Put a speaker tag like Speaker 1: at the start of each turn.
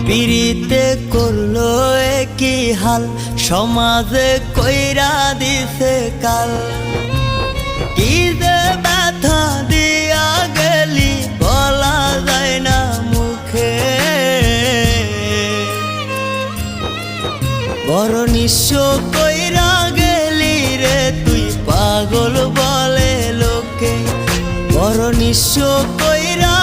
Speaker 1: পিরিতে করলো কি হাল, সমাজে কইরা দিছে কাল। কি যে ব্যথা দিয়া গেলি বলা যায় না মুখে, বড় নিঃস্ব কইরা গেলি রে তুই পাগল বলে লোকে, বড় নিঃস্ব কইরা